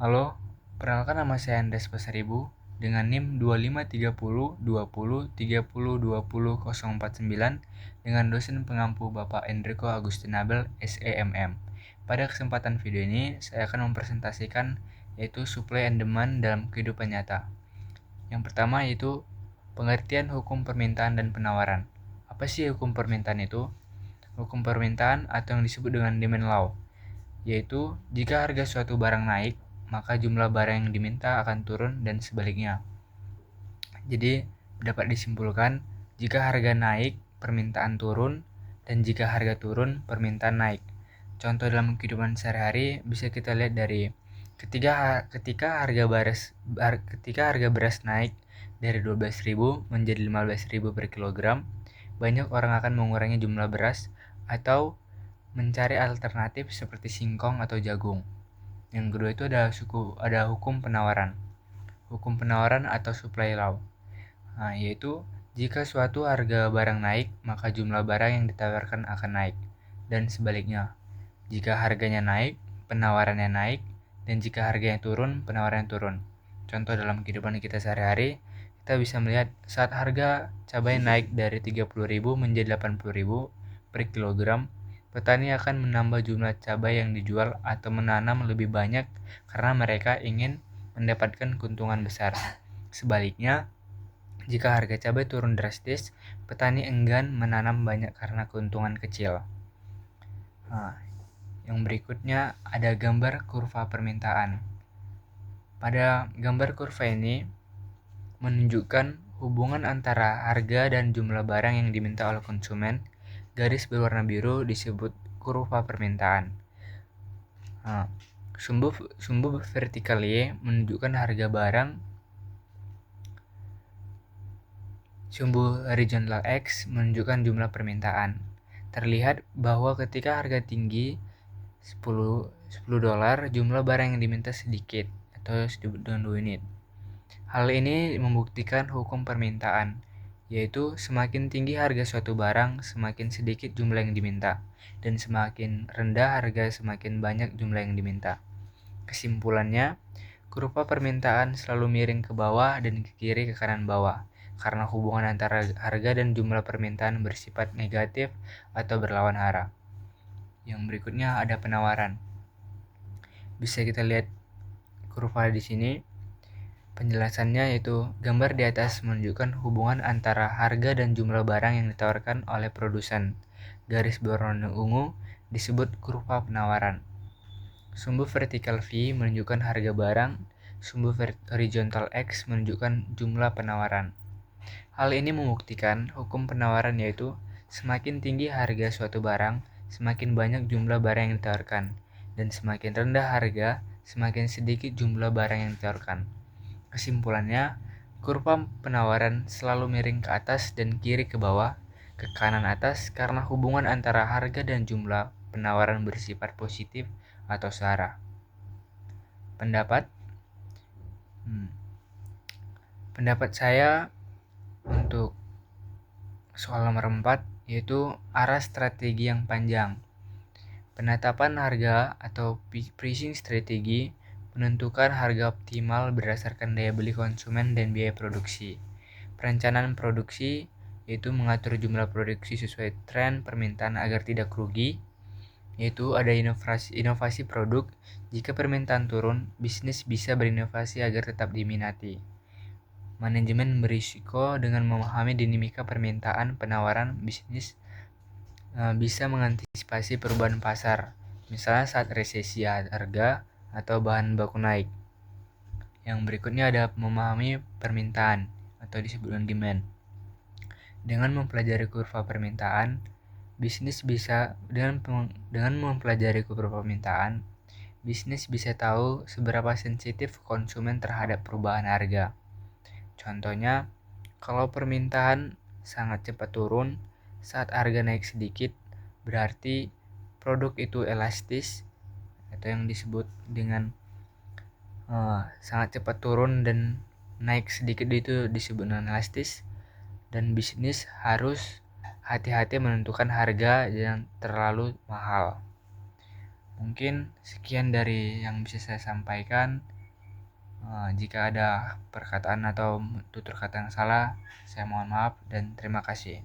Halo, perkenalkan nama saya Andes Pasaribu dengan NIM 253020302049 dengan dosen pengampu Bapak Enrico Agustinabel SEMM. Pada kesempatan video ini, saya akan mempresentasikan yaitu supply and demand dalam kehidupan nyata. Yang pertama yaitu pengertian hukum permintaan dan penawaran. Apa sih hukum permintaan itu? Hukum permintaan atau yang disebut dengan demand law, yaitu jika harga suatu barang naik, maka jumlah barang yang diminta akan turun dan sebaliknya. Jadi, dapat disimpulkan, jika harga naik, permintaan turun, dan jika harga turun, permintaan naik. Contoh dalam kehidupan sehari-hari bisa kita lihat dari ketika harga beras naik dari 12.000 menjadi 15.000 per kilogram, banyak orang akan mengurangi jumlah beras atau mencari alternatif seperti singkong atau jagung. Yang kedua itu ada hukum penawaran. Hukum penawaran atau supply law. Yaitu jika suatu harga barang naik, maka jumlah barang yang ditawarkan akan naik. Dan sebaliknya, jika harganya naik, penawarannya naik, dan jika harganya turun, penawarannya turun. Contoh dalam kehidupan kita sehari-hari, kita bisa melihat saat harga cabai naik dari 30.000 menjadi 80.000 per kilogram, petani akan menambah jumlah cabai yang dijual atau menanam lebih banyak karena mereka ingin mendapatkan keuntungan besar. Sebaliknya, jika harga cabai turun drastis, petani enggan menanam banyak karena keuntungan kecil. Yang berikutnya ada gambar kurva permintaan. Pada gambar kurva ini menunjukkan hubungan antara harga dan jumlah barang yang diminta oleh konsumen. Garis berwarna biru disebut kurva permintaan. Sumbu vertikal Y menunjukkan harga barang. Sumbu horizontal X menunjukkan jumlah permintaan. Terlihat bahwa ketika harga tinggi $10, jumlah barang yang diminta sedikit atau disebut dengan 2 unit. Hal ini membuktikan hukum permintaan, yaitu semakin tinggi harga suatu barang, semakin sedikit jumlah yang diminta, dan semakin rendah harga, semakin banyak jumlah yang diminta. Kesimpulannya, kurva permintaan selalu miring ke bawah dan ke kiri ke kanan bawah, karena hubungan antara harga dan jumlah permintaan bersifat negatif atau berlawan arah. Yang berikutnya ada penawaran. Bisa kita lihat kurva di sini. Penjelasannya yaitu gambar di atas menunjukkan hubungan antara harga dan jumlah barang yang ditawarkan oleh produsen. Garis berwarna ungu disebut kurva penawaran. Sumbu vertikal V menunjukkan harga barang, sumbu horizontal X menunjukkan jumlah penawaran. Hal ini membuktikan hukum penawaran, yaitu semakin tinggi harga suatu barang, semakin banyak jumlah barang yang ditawarkan, dan semakin rendah harga, semakin sedikit jumlah barang yang ditawarkan. Kesimpulannya, kurva penawaran selalu miring ke atas dan kiri ke bawah, ke kanan atas, karena hubungan antara harga dan jumlah penawaran bersifat positif atau searah. Pendapat saya untuk soal nomor 4 yaitu arah strategi yang panjang. Penetapan harga atau pricing strategi menentukan harga optimal berdasarkan daya beli konsumen dan biaya produksi. Perencanaan produksi yaitu mengatur jumlah produksi sesuai tren permintaan agar tidak rugi, yaitu ada inovasi produk. Jika permintaan turun, bisnis bisa berinovasi agar tetap diminati. Manajemen berisiko dengan memahami dinamika permintaan, penawaran, bisnis bisa mengantisipasi perubahan pasar, misalnya saat resesi harga atau bahan baku naik. Yang berikutnya ada memahami permintaan atau disebut dengan demand. Dengan mempelajari kurva permintaan, bisnis bisa tahu seberapa sensitif konsumen terhadap perubahan harga. Contohnya, kalau permintaan sangat cepat turun saat harga naik sedikit, berarti produk itu elastis atau yang disebut dengan sangat cepat turun dan naik sedikit itu disebut dengan elastis, dan bisnis harus hati-hati menentukan harga yang terlalu mahal. Mungkin sekian dari yang bisa saya sampaikan. Jika ada perkataan atau tutur kata yang salah, saya mohon maaf dan terima kasih.